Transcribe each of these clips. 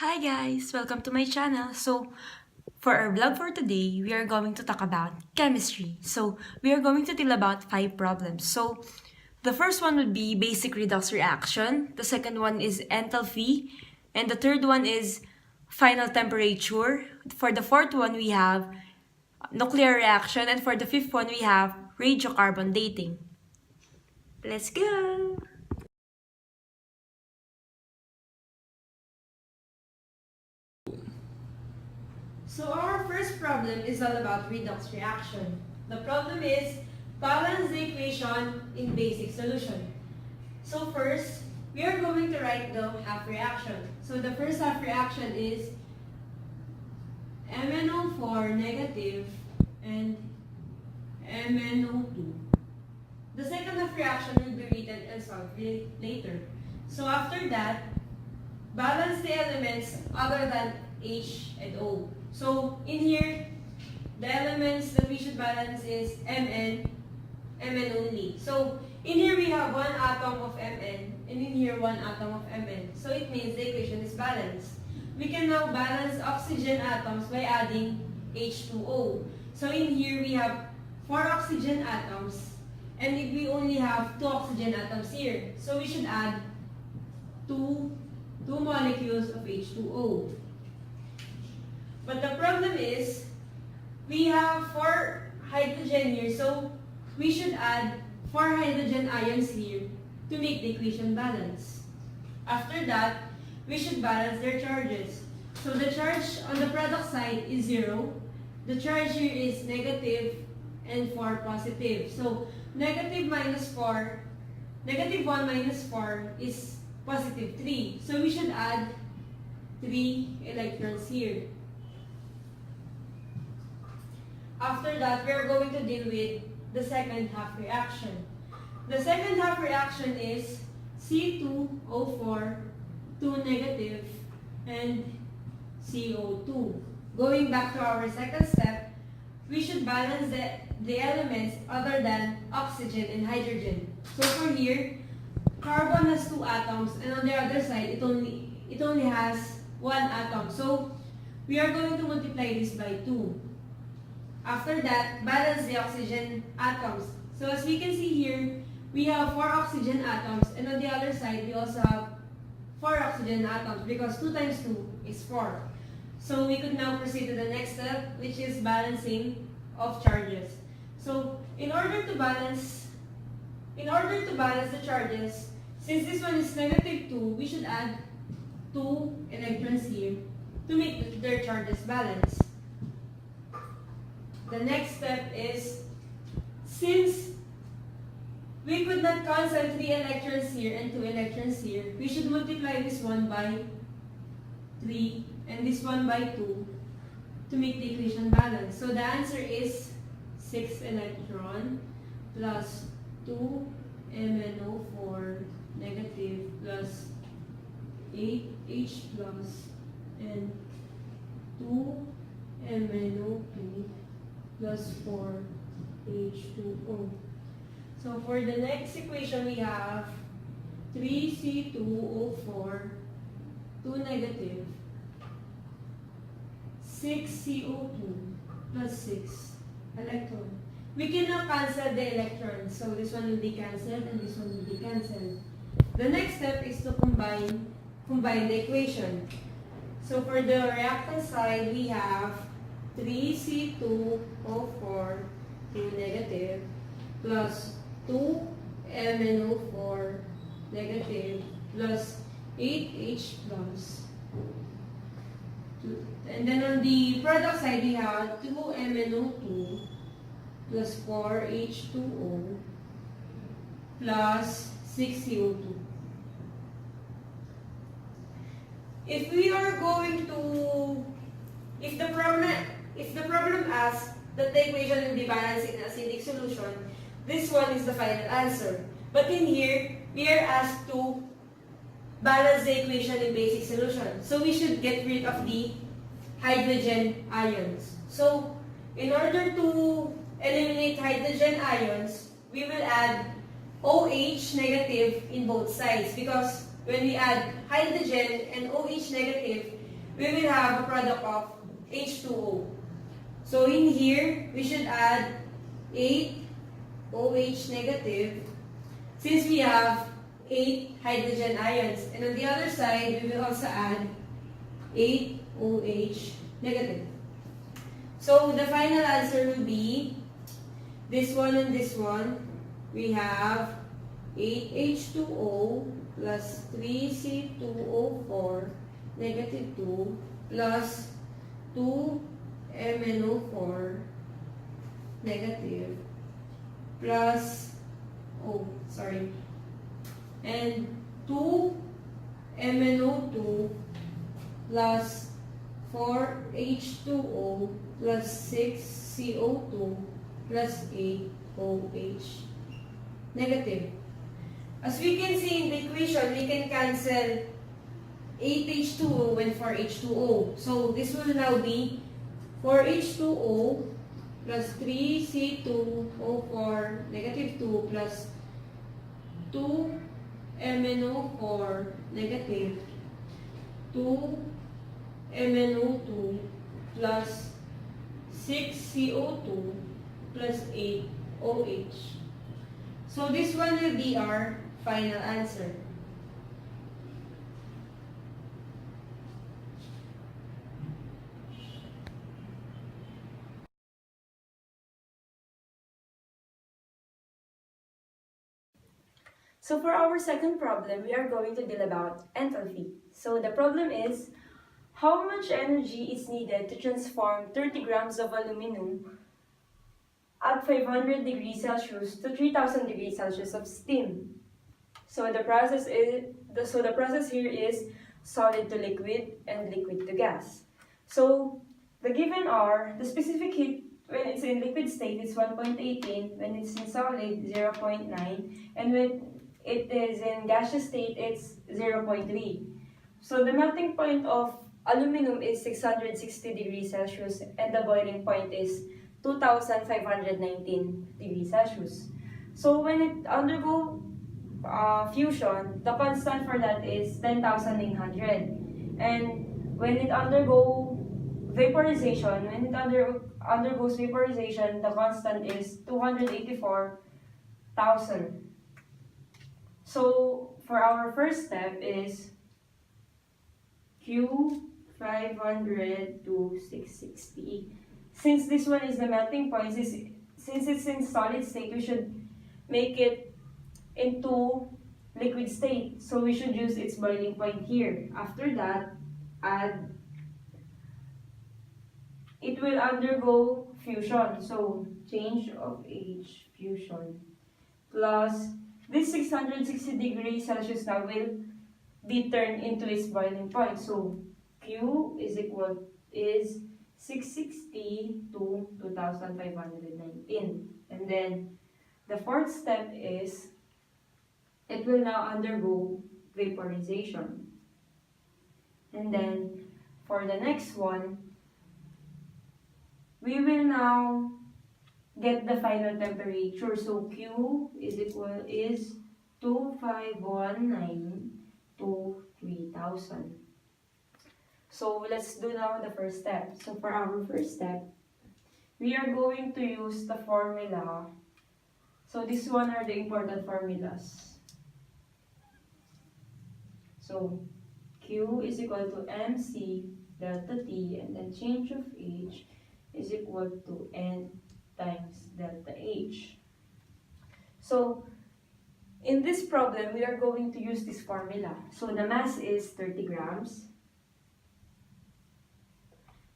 Hi guys! Welcome to my channel. For our vlog for today, we are going to talk about chemistry. We are going to deal about 5 problems. The first one would be basic redox reaction. The second one is enthalpy. And the third one is final temperature. For the fourth one, we have nuclear reaction. And for the fifth one, we have radiocarbon dating. Let's go! So our first problem is all about redox reaction. The problem is balance the equation in basic solution. So first, we are going to write the half reaction. So the first half reaction is MnO4 negative and MnO2. The second half reaction will be written and solved later. So after that, balance the elements other than H and O. So in here, the elements that we should balance is Mn only. So in here we have one atom of Mn, and in here one atom of Mn. So it means the equation is balanced. We can now balance oxygen atoms by adding H2O. So in here we have 4 oxygen atoms, and we only have 2 oxygen atoms here. So we should add two molecules of H2O. But the problem is, we have 4 hydrogen here, so we should add 4 hydrogen ions here to make the equation balance. After that, we should balance their charges. So the charge on the product side is 0. The charge here is negative and 4 positive. So negative 1 minus 4 is positive 3. So we should add 3 electrons here. After that, we are going to deal with the second half reaction. The second half reaction is C2O4, 2 negative, and CO2. Going back to our second step, we should balance the elements other than oxygen and hydrogen. So for here, carbon has 2 atoms, and on the other side, it only has 1 atom. So we are going to multiply this by 2. After that, balance the oxygen atoms. So as we can see here, we have 4 oxygen atoms, and on the other side, we also have 4 oxygen atoms because 2 times 2 is 4. So we could now proceed to the next step, which is balancing of charges. So in order to balance the charges, since this one is negative 2, we should add 2 electrons here to make their charges balance. The next step is, since we could not cancel 3 electrons here and 2 electrons here, we should multiply this one by 3 and this one by 2 to make the equation balance. So the answer is 6 electron plus 2 MnO4 negative plus 8 H plus and 2 MnO2 plus 4 H2O. So for the next equation, we have 3C2O4, 2 negative, 6CO2 plus 6 electron. We cannot cancel the electrons, so this one will be cancelled and this one will be cancelled. The next step is to combine the equation. So for the reactant side, we have 3C2O4, 2 negative, plus 2 MnO4 negative, plus 8H plus. And then on the product side, we have 2 MnO2 plus 4 H2O plus 6 CO2. If the problem asks that the equation will be balanced in acidic solution, this one is the final answer. But in here, we are asked to balance the equation in basic solution. So we should get rid of the hydrogen ions. So in order to eliminate hydrogen ions, we will add OH negative in both sides because when we add hydrogen and OH negative, we will have a product of H2O. So in here, we should add 8 OH negative since we have 8 hydrogen ions. And on the other side, we will also add 8 OH negative. So the final answer will be this one and this one. We have 8H2O plus 3C2O4 negative 2 plus 2MnO4 negative plus, and 2MnO2 plus 4H2O plus 6CO2 plus 8OH negative. As we can see in the equation, we can cancel 8H2O and 4H2O. So this will now be 4H2O plus 3C2O4 negative 2 plus 2MnO4 negative 2MnO2 plus 6CO2 plus 8OH. So this one will be our final answer. So for our second problem, we are going to deal about enthalpy. So the problem is, how much energy is needed to transform 30 grams of aluminum at 500 degrees Celsius to 3000 degrees Celsius of steam? So the process here is solid to liquid and liquid to gas. So the given are, the specific heat when it's in liquid state is 1.18, when it's in solid 0.9, and when it is in gaseous state it's 0.3. So the melting point of aluminum is 660 degrees Celsius and the boiling point is 2519 degrees Celsius. So when it undergo fusion, the constant for that is 10,900. And when it undergo vaporization, when it undergoes vaporization, the constant is 284,000. So for our first step is Q 500 to 660. Since this one is the melting point, since it's in solid state, we should make it into liquid state. So we should use its boiling point here. After that, it will undergo fusion. So change of H, fusion, plus this 660 degrees Celsius now will be turned into its boiling point. So Q is 660 to 2519. And then the fourth step is it will now undergo vaporization. And then for the next one, we will now get the final temperature. So Q is 2519 to 3000. So let's do now the first step. So for our first step, we are going to use the formula. So this one are the important formulas. So Q is equal to MC delta T, and then change of H is equal to N times delta H. So in this problem, we are going to use this formula. So the mass is 30 grams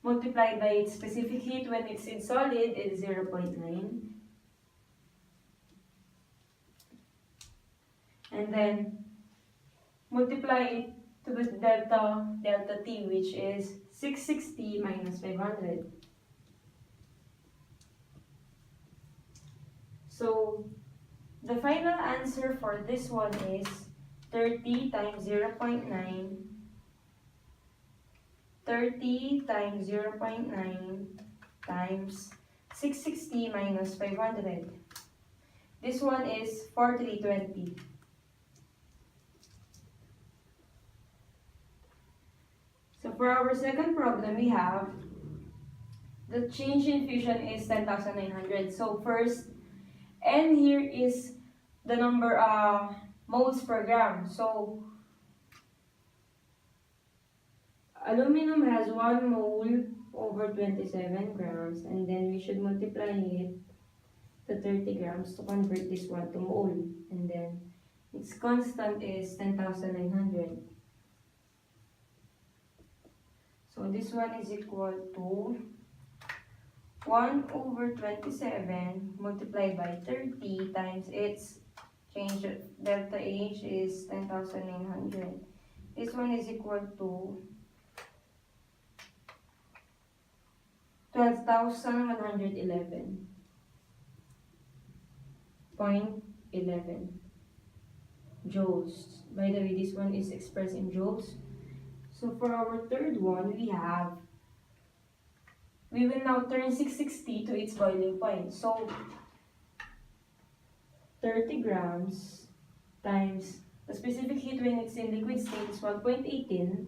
multiplied by its specific heat when it's in solid is 0.9. And then multiply it to the delta T, which is 660 minus 500. So the final answer for this one is 30 times 0.9. 30 times 0.9 times 660 minus 500. This one is 4320. for our second problem, we have the change in fusion is 10,900. So first, N here is the number moles per gram. So aluminum has 1 mole over 27 grams, and then we should multiply it to 30 grams to convert this one to mole. And then its constant is 10,900. So this one is equal to 1 over 27 multiplied by 30 times its change, delta H is 10,900. This one is equal to 12,111.11 joules. By the way, this one is expressed in joules. So for our third one, we will now turn 660 to its boiling point. So 30 grams times the specific heat when it's in liquid state is 1.18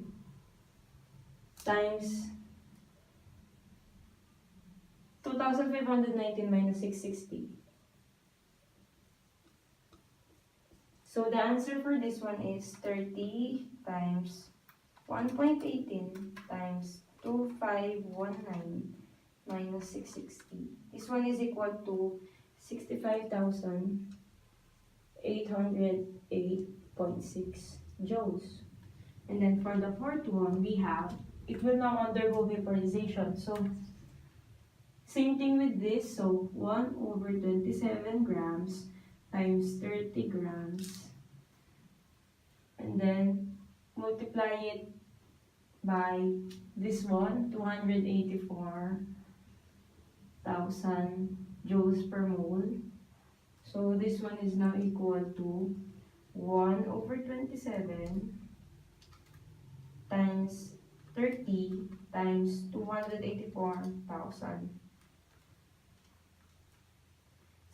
times 2,519 minus 660. So the answer for this one is 30 times 1.18 times 2519 minus 660. This one is equal to 65,808.6 joules. And then for the fourth one, we have, it will now undergo vaporization. So same thing with this. So 1 over 27 grams times 30 grams. And then multiply it by this one, 284,000 joules per mole. So this one is now equal to 1 over 27 times 30 times 284,000.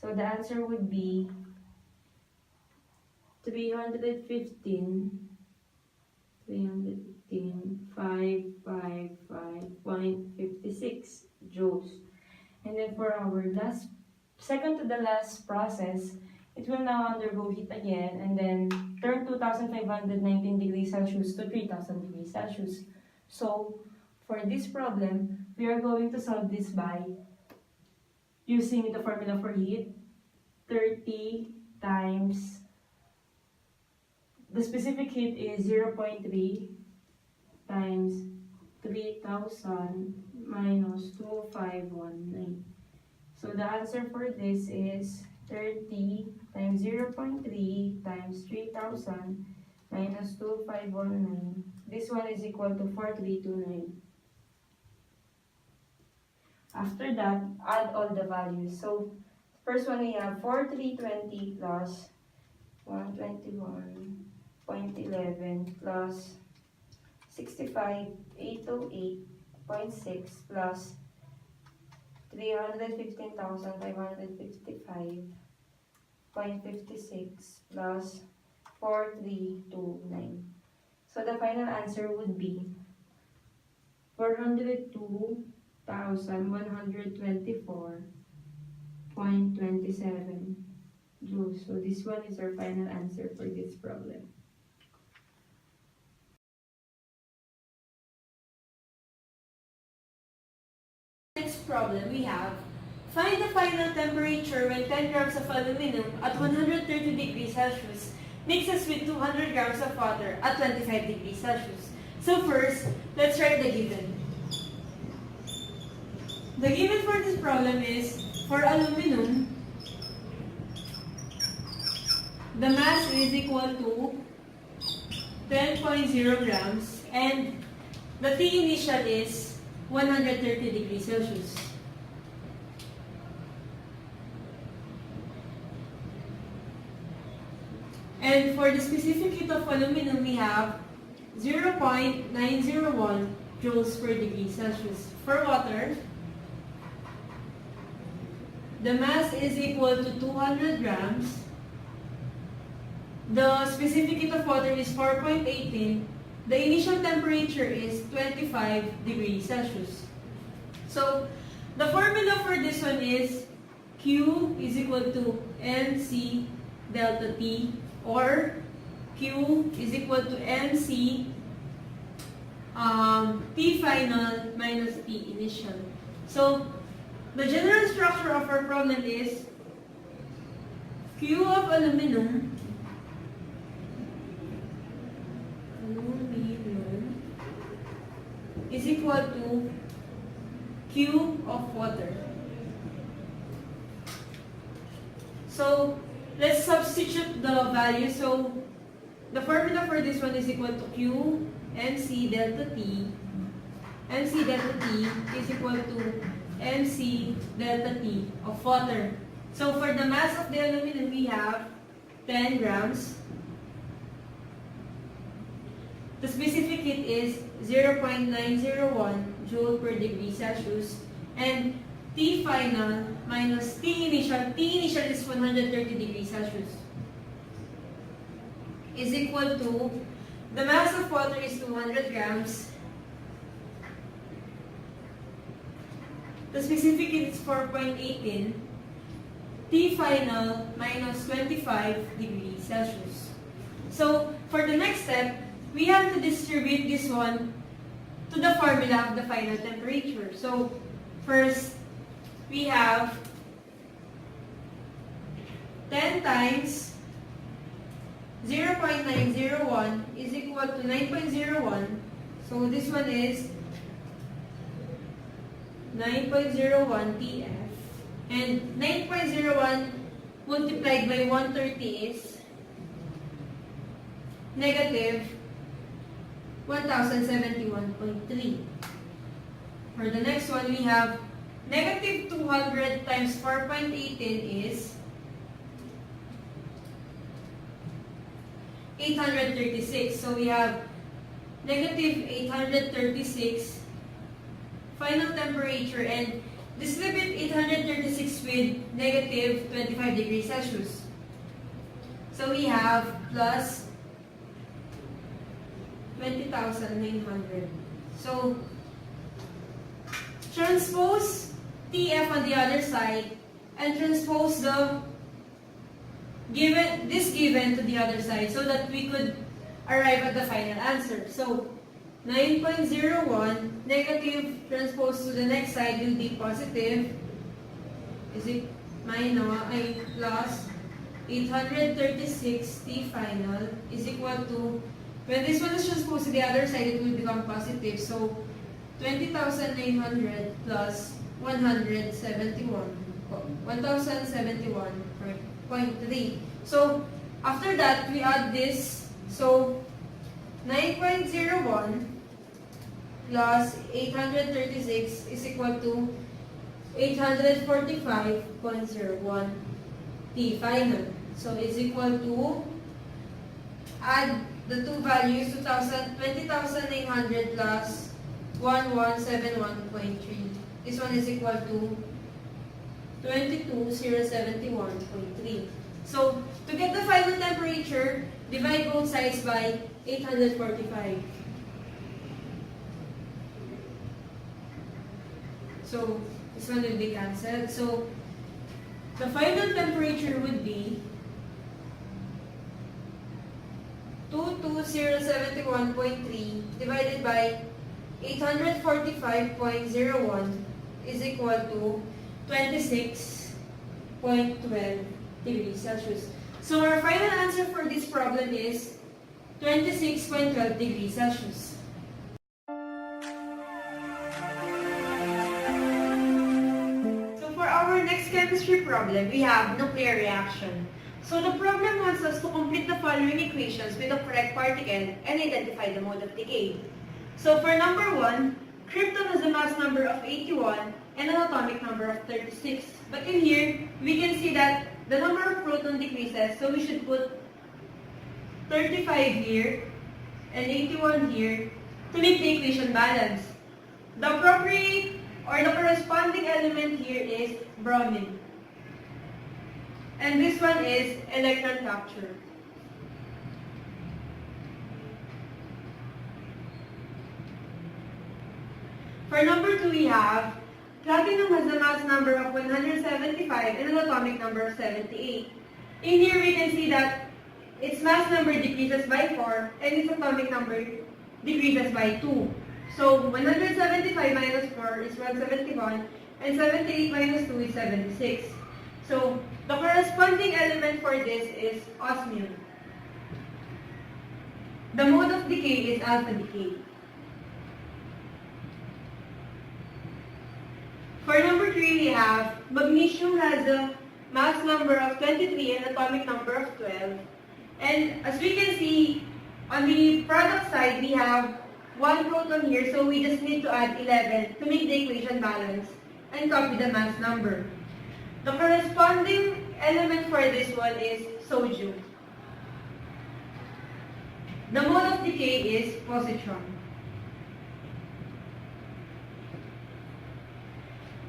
So the answer would be 315.56 joules. And then for our second to the last process, it will now undergo heat again and then turn 2,519 degrees Celsius to 3,000 degrees Celsius. So for this problem, we are going to solve this by using the formula for heat. 30 times the specific heat is 0.3 times 3,000 minus 2,519. So the answer for this is 30 times 0.3 times 3,000 minus 2,519. This one is equal to 4,329. After that, add all the values. So first one we have 4,320 plus 121.11 plus 65,808.6 plus 315,555.56 plus 4,329. So the final answer would be 402,124.27 joules. So this one is our final answer for this problem. Next problem we have, find the final temperature when 10 grams of aluminum at 130 degrees Celsius mixes with 200 grams of water at 25 degrees Celsius. So first, let's write the given. The given for this problem is, for aluminum, the mass is equal to 10.0 grams and the T initial is 130 degrees Celsius. And for the specific heat of aluminum, we have 0.901 joules per degree Celsius. For water, the mass is equal to 200 grams. The specific heat of water is 4.18 the initial temperature is 25 degrees Celsius. So, the formula for this one is Q is equal to MC delta T, or Q is equal to MC T final minus T initial. So, the general structure of our problem is Q of aluminum is equal to Q of water. So, let's substitute the value. So, the formula for this one is equal to Q MC delta T. MC delta T is equal to MC delta T of water. So, for the mass of the aluminum, we have 10 grams. The specific heat is 0.901 joule per degree Celsius, and T final minus T initial is 130 degrees Celsius, is equal to, the mass of water is 200 grams, the specific heat is 4.18, T final minus 25 degrees Celsius. So, for the next step, we have to distribute this one to the formula of the final temperature. So, first, we have 10 times 0.901 is equal to 9.01. So, this one is 9.01 TF. And 9.01 multiplied by 130 is negative 1071.3. For the next one, we have negative 200 times 4.18 is 836. So we have negative 836 final temperature, and distribute 836 with negative 25 degrees Celsius. So we have plus 20,900. So, transpose TF on the other side and transpose the given to the other side so that we could arrive at the final answer. So, 9.01 negative transpose to the next side will be positive, is it plus 836 T final is equal to, when this one is transposed to the other side, it will become positive. So, 20,900 plus 1071.3. So, after that, we add this. So, 9.01 plus 836 is equal to 845.01 T final. So, it's equal to, add the two values, 20,900 plus 1171.3. This one is equal to 22,071.3. So, to get the final temperature, divide both sides by 845. So, this one will be cancelled. So, the final temperature would be 22,071.3 divided by 845.01 is equal to 26.12 degrees Celsius. So our final answer for this problem is 26.12 degrees Celsius. So for our next chemistry problem, we have nuclear reaction. So the problem wants us to complete the following equations with the correct particle and identify the mode of decay. So for number 1, krypton has a mass number of 81 and an atomic number of 36. But in here, we can see that the number of proton decreases, so we should put 35 here and 81 here to make the equation balanced. The appropriate or the corresponding element here is bromine. And this one is electron capture. For number 2, we have platinum has a mass number of 175 and an atomic number of 78. In here, we can see that its mass number decreases by 4 and its atomic number decreases by 2. So 175 minus 4 is 171 and 78 minus 2 is 76. So the corresponding element for this is osmium. The mode of decay is alpha decay. For number 3, we have magnesium has a mass number of 23 and atomic number of 12. And as we can see, on the product side, we have 1 proton here, so we just need to add 11 to make the equation balance and copy the mass number. The corresponding element for this one is sodium. The mode of decay is positron.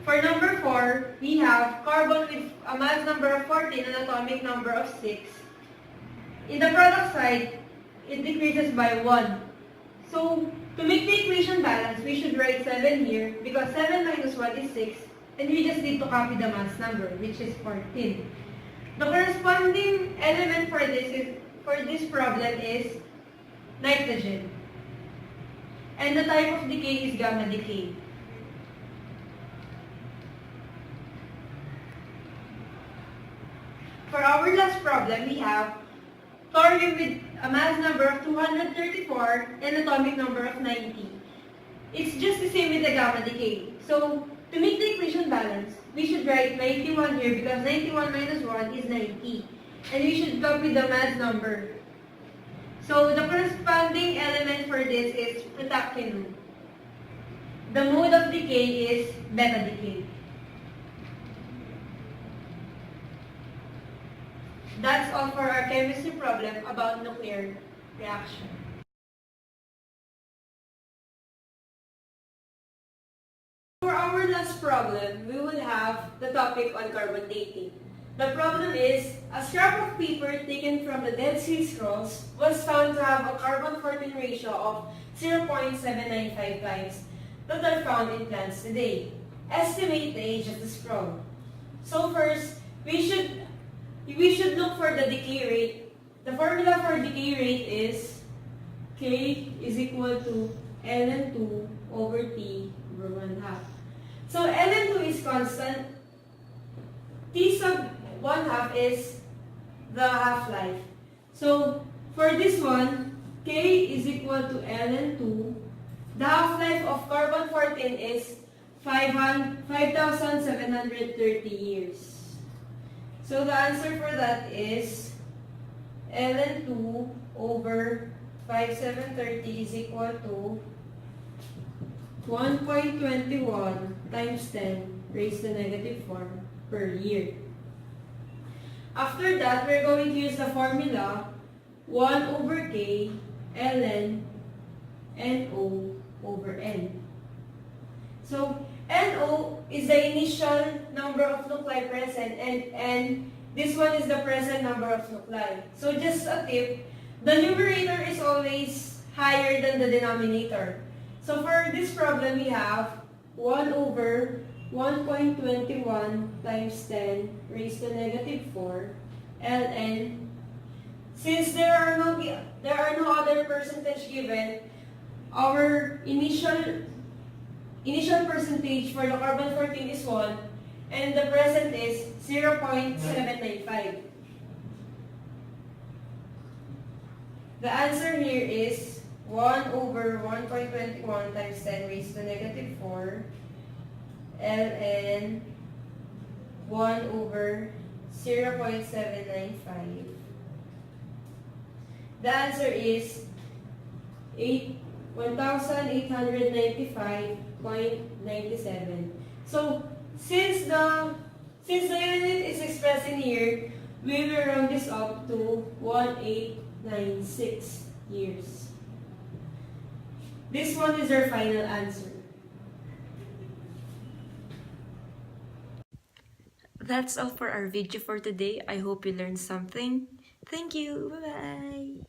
For number 4, we have carbon with a mass number of 14 and atomic number of 6. In the product side, it decreases by 1. So, to make the equation balance, we should write 7 here because 7 minus 1 is 6 and we just need to copy the mass number, which is 14. The corresponding element for this problem is nitrogen. And the type of decay is gamma decay. For our last problem, we have thorium with a mass number of 234 and atomic number of 90. It's just the same with the gamma decay. So, to make the equation balance, we should write 91 here because 91 minus 1 is 90. And we should copy the mass number. So, the corresponding element for this is protactinum. The mode of decay is beta decay. That's all for our chemistry problem about nuclear reaction. For our last problem, we will have the topic on carbon dating. The problem is, a scrap of paper taken from the Dead Sea Scrolls was found to have a carbon-14 ratio of 0.795 times that are found in plants today. Estimate the age of the scroll. So first, we should look for the decay rate. The formula for decay rate is K is equal to ln2 over T over 1/2. So ln2 is constant. T sub 1/2 is the half-life. So for this one, K is equal to ln2. The half-life of carbon-14 is 5,730 years. So the answer for that is ln2 over 5,730 is equal to 1.21 times 10 raised to negative 4 per year. After that, we're going to use the formula 1 over K ln NO over N. So, NO is the initial number of nuclei present and this one is the present number of nuclei. So just a tip, the numerator is always higher than the denominator. So for this problem, we have 1 over 1.21 times 10 raised to negative 4 ln. Since there are no other percentage given, our initial percentage for the carbon-14 is 1 and the present is 0.795. The answer here is 1 over 1.21 times 10 raised to negative 4 ln 1 over 0.795. The answer is 1,895.97. So, since the unit is expressed in here, we will round this up to 1896 years. This one is our final answer. That's all for our video for today. I hope you learned something. Thank you. Bye-bye.